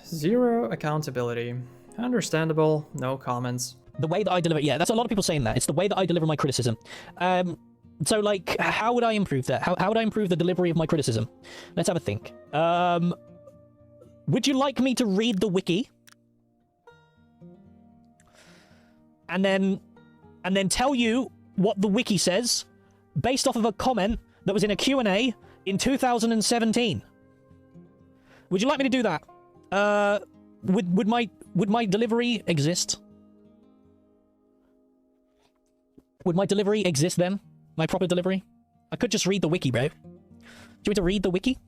Zero accountability. Understandable, no comments. The way that I deliver... Yeah, that's a lot of people saying that. It's the way that I deliver my criticism. So, like, how would I improve that? How would I improve the delivery of my criticism? Let's have a think. Would you like me to read the wiki? And then tell you what the wiki says based off of a comment that was in a Q&A in 2017. Would you like me to do that? Would my delivery exist? Would my delivery exist then? My proper delivery? I could just read the wiki, bro. Do you want me to read the wiki?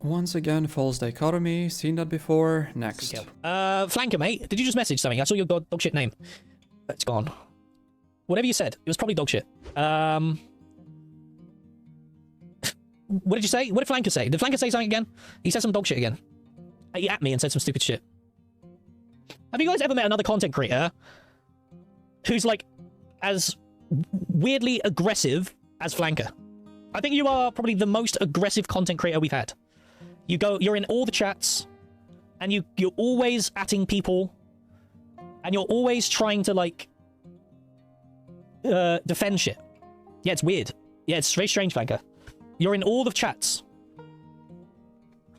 Once again, false dichotomy. Seen that before. Next. Flanker, mate. Did you just message something? I saw your dog shit name. It's gone. Whatever you said, it was probably dog shit. What did you say? What did Flanker say? Did Flanker say something again? He said some dog shit again. He at me and said some stupid shit. Have you guys ever met another content creator who's like as weirdly aggressive as Flanker? I think you are probably the most aggressive content creator we've had. You're in all the chats, and you're always atting people, and you're always trying to like defend shit. Yeah, it's weird. Yeah, it's very strange, Flanker. You're in all the chats,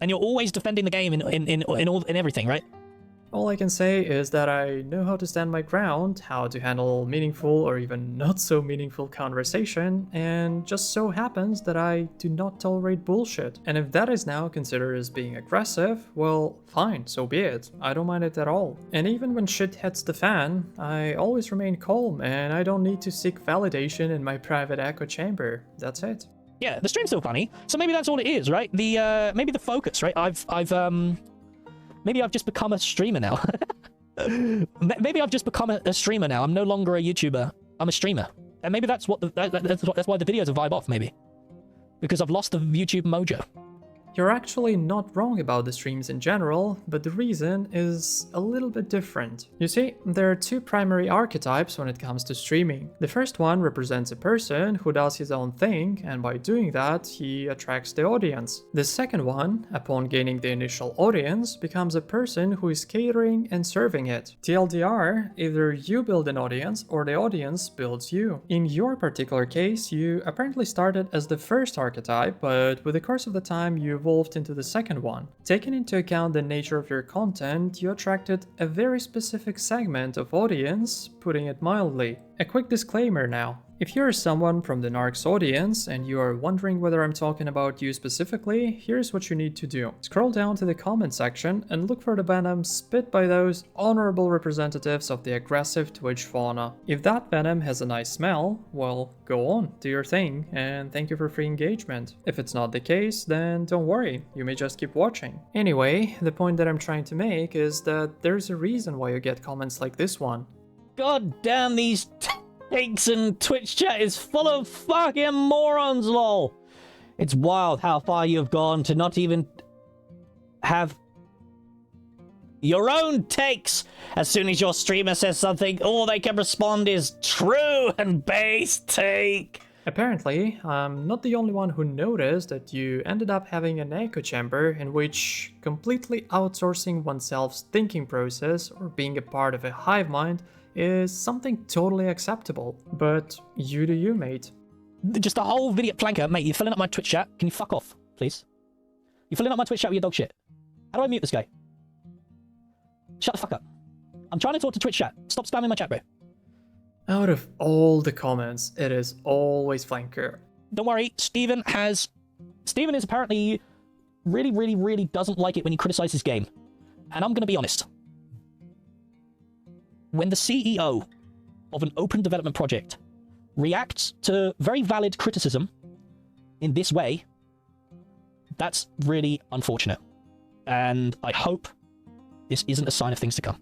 and you're always defending the game in everything, right? All I can say is that I know how to stand my ground, how to handle meaningful or even not so meaningful conversation, and just so happens that I do not tolerate bullshit. And if that is now considered as being aggressive, well, fine, so be it. I don't mind it at all. And even when shit hits the fan, I always remain calm, and I don't need to seek validation in my private echo chamber. That's it. Yeah, the stream's still funny, so maybe that's all it is, right? Maybe the focus, right? Maybe I've just become a streamer now. Maybe I've just become a streamer now. I'm no longer a YouTuber. I'm a streamer. And maybe that's why the videos are vibe off, maybe. Because I've lost the YouTube mojo. You're actually not wrong about the streams in general, but the reason is a little bit different. You see, there are two primary archetypes when it comes to streaming. The first one represents a person who does his own thing, and by doing that, he attracts the audience. The second one, upon gaining the initial audience, becomes a person who is catering and serving it. TLDR, either you build an audience or the audience builds you. In your particular case, you apparently started as the first archetype, but with the course of the time, you evolved into the second one. Taking into account the nature of your content, you attracted a very specific segment of audience, putting it mildly. A quick disclaimer now. If you're someone from the Narc's audience and you are wondering whether I'm talking about you specifically, here's what you need to do. Scroll down to the comment section and look for the venom spit by those honorable representatives of the aggressive Twitch fauna. If that venom has a nice smell, well, go on, do your thing, and thank you for free engagement. If it's not the case, then don't worry, you may just keep watching. Anyway, the point that I'm trying to make is that there's a reason why you get comments like this one. God damn, these takes and Twitch chat is full of fucking morons, lol. It's wild how far you've gone to not even have your own takes. As soon as your streamer says something, all they can respond is true and base take. Apparently, I'm not the only one who noticed that you ended up having an echo chamber in which completely outsourcing oneself's thinking process or being a part of a hive mind is something totally acceptable. But you do you, mate. Just the whole video. Flanker, mate, you're filling up my Twitch chat. Can you fuck off, please? You're filling up my Twitch chat with your dog shit. How do I mute this guy? Shut the fuck up. I'm trying to talk to Twitch chat. Stop spamming my chat, bro. Out of all the comments, it is always Flanker. Don't worry, Steven is apparently really doesn't like it when you criticize his game. And I'm gonna be honest. When the CEO of an open development project react to very valid criticism in this way, that's really unfortunate. And I hope this isn't a sign of things to come.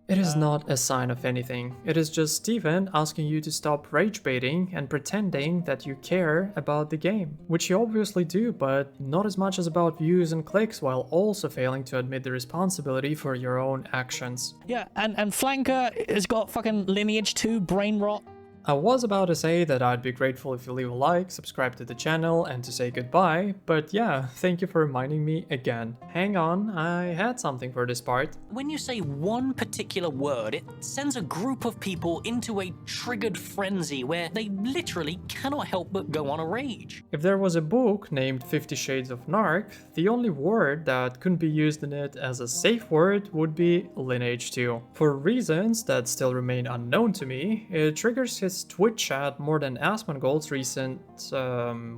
It is not a sign of anything. It is just Steven asking you to stop rage baiting and pretending that you care about the game. Which you obviously do, but not as much as about views and clicks, while also failing to admit the responsibility for your own actions. Yeah, and Flanker has got fucking Lineage 2 brain rot. I was about to say that I'd be grateful if you leave a like, subscribe to the channel, and to say goodbye, but yeah, thank you for reminding me again. Hang on, I had something for this part. When you say one particular word, it sends a group of people into a triggered frenzy where they literally cannot help but go on a rage. If there was a book named 50 Shades of Narc, the only word that couldn't be used in it as a safe word would be Lineage 2. For reasons that still remain unknown to me, it triggers his Twitch chat more than Asmongold's recent,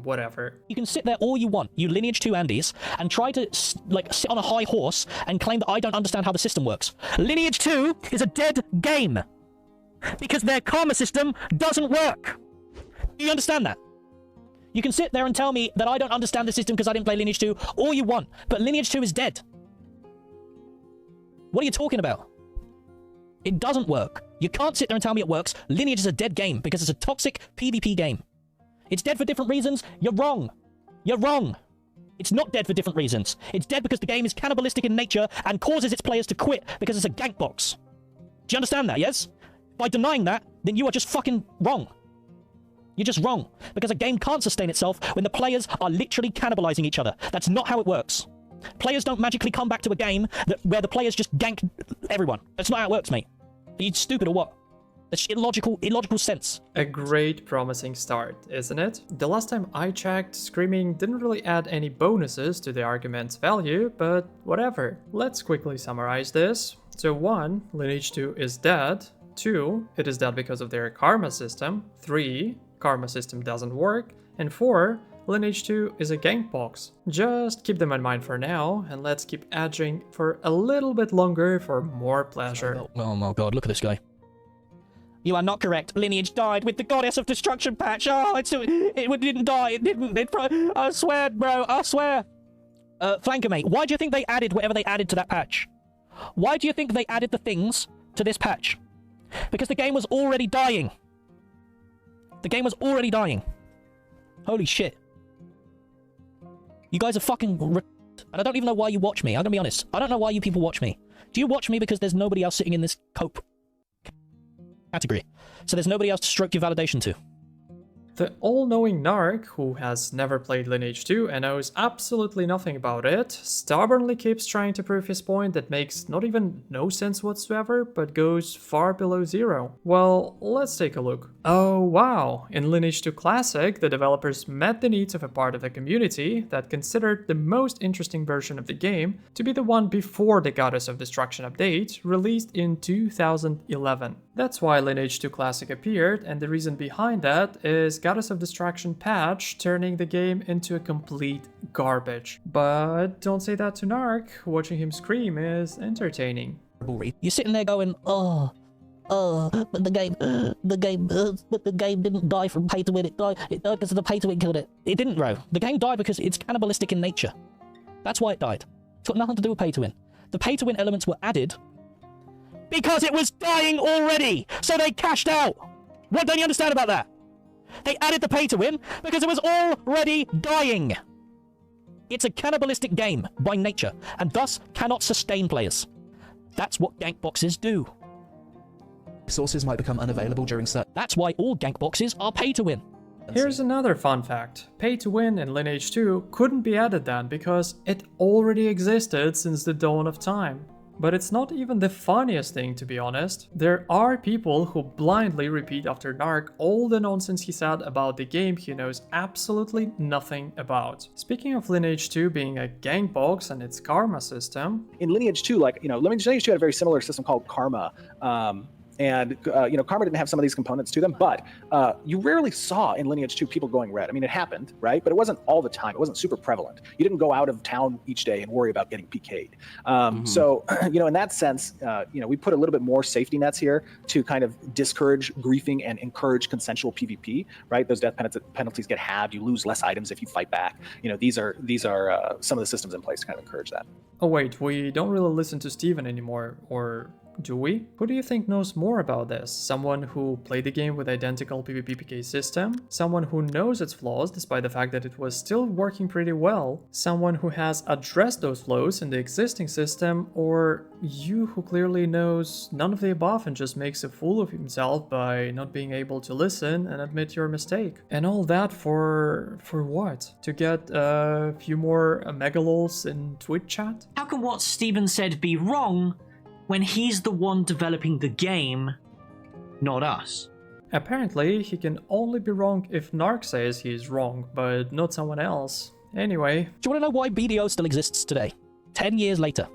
whatever. You can sit there all you want, you Lineage 2 Andes, and try to, like, sit on a high horse and claim that I don't understand how the system works. Lineage 2 is a dead game. Because their karma system doesn't work. Do you understand that? You can sit there and tell me that I don't understand the system because I didn't play Lineage 2 all you want, but Lineage 2 is dead. What are you talking about? It doesn't work. You can't sit there and tell me it works. Lineage is a dead game because it's a toxic PvP game. It's dead for different reasons. You're wrong. You're wrong. It's not dead for different reasons. It's dead because the game is cannibalistic in nature and causes its players to quit because it's a gank box. Do you understand that, yes? By denying that, then you are just fucking wrong. You're just wrong. Because a game can't sustain itself when the players are literally cannibalizing each other. That's not how it works. Players don't magically come back to a game where the players just gank everyone. That's not how it works, mate. Are you stupid or what? That's illogical sense. A great promising start, isn't it? The last time I checked, screaming didn't really add any bonuses to the argument's value, but whatever. Let's quickly summarize this. So 1, Lineage 2 is dead. 2, it is dead because of their karma system. 3, karma system doesn't work. And 4, Lineage 2 is a gank box. Just keep them in mind for now, and let's keep edging for a little bit longer for more pleasure. Oh my god, look at this guy. You are not correct. Lineage died with the Goddess of Destruction patch. Oh, it didn't die. It didn't. I swear, bro. I swear. Flanker, mate, why do you think they added whatever they added to that patch? Why do you think they added the things to this patch? Because the game was already dying. The game was already dying. Holy shit. You guys are fucking and I don't even know why you watch me. I'm gonna be honest. I don't know why you people watch me. Do you watch me because there's nobody else sitting in this cope category? So there's nobody else to stroke your validation to? The all-knowing Narc, who has never played Lineage 2 and knows absolutely nothing about it, stubbornly keeps trying to prove his point that makes not even no sense whatsoever, but goes far below zero. Well, let's take a look. Oh wow, in Lineage 2 Classic, the developers met the needs of a part of the community that considered the most interesting version of the game to be the one before the Goddess of Destruction update, released in 2011. That's why Lineage 2 Classic appeared, and the reason behind that is Goddess of Destruction patch turning the game into a complete garbage. But don't say that to Narc, watching him scream is entertaining. You're sitting there going, but the game didn't die from pay to win, it died because of the pay to win killed it. It didn't, bro. The game died because it's cannibalistic in nature. That's why it died. It's got nothing to do with pay to win. The pay to win elements were added because it was dying already, so they cashed out. What don't you understand about that? They added the pay to win because it was already dying. It's a cannibalistic game by nature, and thus cannot sustain players. That's what gank boxes do. Sources might become unavailable during certain... That's why all gank boxes are pay to win. Here's another fun fact. Pay to win in Lineage 2 couldn't be added then because it already existed since the dawn of time. But it's not even the funniest thing, to be honest. There are people who blindly repeat after Narc all the nonsense he said about the game he knows absolutely nothing about. Speaking of Lineage 2 being a gank box and its karma system... In Lineage 2, Lineage 2 had a very similar system called karma. And, Karma didn't have some of these components to them, but you rarely saw in Lineage 2 people going red. I mean, it happened, right? But it wasn't all the time. It wasn't super prevalent. You didn't go out of town each day and worry about getting PK'd. So, in that sense, we put a little bit more safety nets here to kind of discourage griefing and encourage consensual PvP, right? Those death penalties get halved. You lose less items if you fight back. These are some of the systems in place to kind of encourage that. Oh wait, we don't really listen to Steven anymore, or do we? Who do you think knows more about this? Someone who played the game with identical PvP/PK system? Someone who knows its flaws despite the fact that it was still working pretty well? Someone who has addressed those flaws in the existing system? Or you who clearly knows none of the above and just makes a fool of himself by not being able to listen and admit your mistake? And all that for what? To get a few more megalols in Twitch chat? How can what Steven said be wrong when he's the one developing the game, not us? Apparently, he can only be wrong if Narc says he's wrong, but not someone else. Anyway. Do you want to know why BDO still exists today? 10 years later.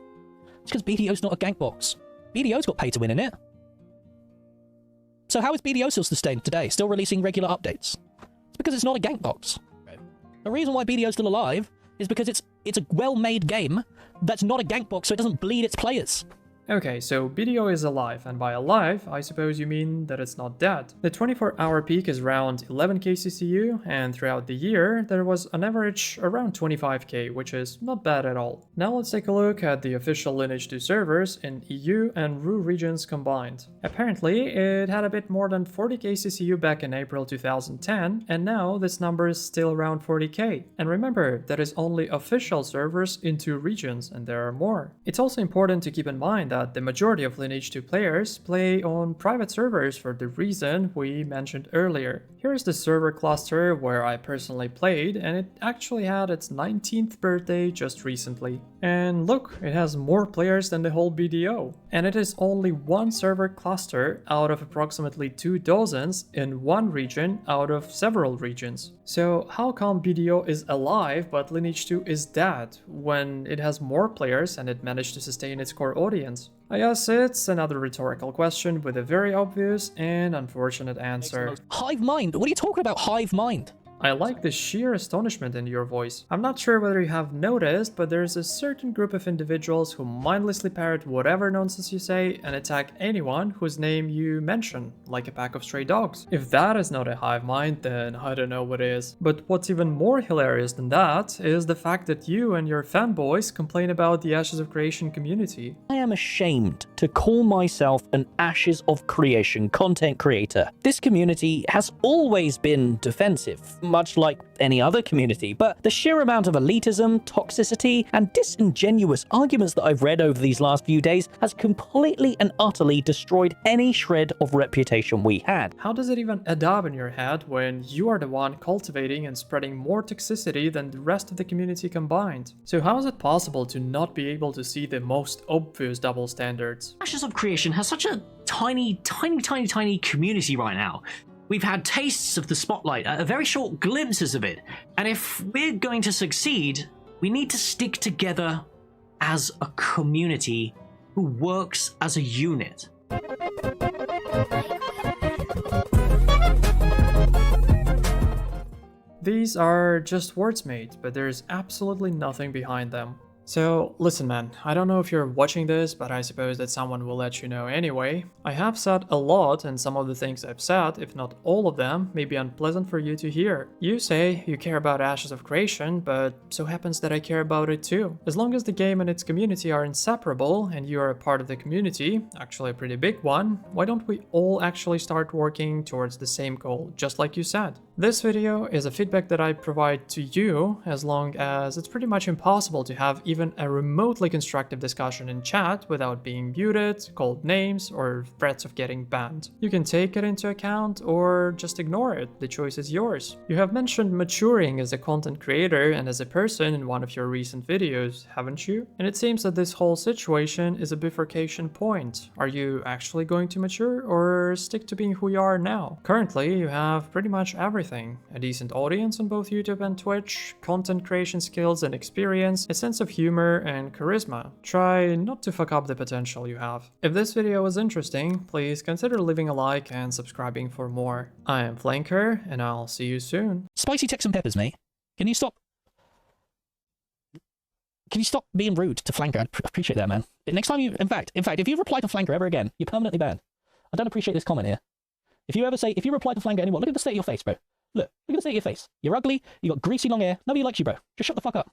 It's because BDO's not a gank box. BDO's got pay to win in it. So how is BDO still sustained today, still releasing regular updates? It's because it's not a gank box. Right. The reason why BDO's still alive is because it's a well-made game that's not a gank box, so it doesn't bleed its players. Okay, so BDO is alive, and by alive, I suppose you mean that it's not dead. The 24-hour peak is around 11k CCU, and throughout the year, there was an average around 25k, which is not bad at all. Now let's take a look at the official Lineage 2 servers in EU and RU regions combined. Apparently, it had a bit more than 40k CCU back in April 2010, and now this number is still around 40k. And remember, that is only official servers in 2 regions, and there are more. It's also important to keep in mind that the majority of Lineage 2 players play on private servers for the reason we mentioned earlier. Here is the server cluster where I personally played, and it actually had its 19th birthday just recently. And look, it has more players than the whole BDO. And it is only one server cluster out of approximately 2 dozens in one region out of several regions. So how come BDO is alive but Lineage 2 is dead when it has more players and it managed to sustain its core audience? I guess it's another rhetorical question with a very obvious and unfortunate answer. Hive mind? What are you talking about, hive mind? I like the sheer astonishment in your voice. I'm not sure whether you have noticed, but there's a certain group of individuals who mindlessly parrot whatever nonsense you say and attack anyone whose name you mention, like a pack of stray dogs. If that is not a hive mind, then I don't know what is. But what's even more hilarious than that is the fact that you and your fanboys complain about the Ashes of Creation community. I am ashamed to call myself an Ashes of Creation content creator. This community has always been defensive, much like any other community, but the sheer amount of elitism, toxicity, and disingenuous arguments that I've read over these last few days has completely and utterly destroyed any shred of reputation we had. How does it even add up in your head when you are the one cultivating and spreading more toxicity than the rest of the community combined? So how is it possible to not be able to see the most obvious double standards? Ashes of Creation has such a tiny community right now. We've had tastes of the spotlight, very short glimpses of it, and if we're going to succeed, we need to stick together as a community who works as a unit. These are just words, mate, but there's absolutely nothing behind them. So, listen man, I don't know if you're watching this, but I suppose that someone will let you know anyway. I have said a lot, and some of the things I've said, if not all of them, may be unpleasant for you to hear. You say you care about Ashes of Creation, but so happens that I care about it too. As long as the game and its community are inseparable, and you are a part of the community, actually a pretty big one, why don't we all actually start working towards the same goal, just like you said? This video is a feedback that I provide to you, as long as it's pretty much impossible to have even a remotely constructive discussion in chat without being muted, called names, or threats of getting banned. You can take it into account or just ignore it, the choice is yours. You have mentioned maturing as a content creator and as a person in one of your recent videos, haven't you? And it seems that this whole situation is a bifurcation point. Are you actually going to mature or stick to being who you are now? Currently, you have pretty much everything. A decent audience on both YouTube and Twitch, content creation skills and experience, a sense of humor, humor, and charisma. Try not to fuck up the potential you have. If this video was interesting, please consider leaving a like and subscribing for more. I am Flanker, and I'll see you soon. Spicy Texan peppers, mate. Can you stop being rude to Flanker? I'd appreciate that, man. Next time in fact, if you reply to Flanker ever again, you're permanently banned. I don't appreciate this comment here. If you reply to Flanker anymore, look at the state of your face, bro. Look at the state of your face. You're ugly, you got greasy long hair, nobody likes you, bro. Just shut the fuck up.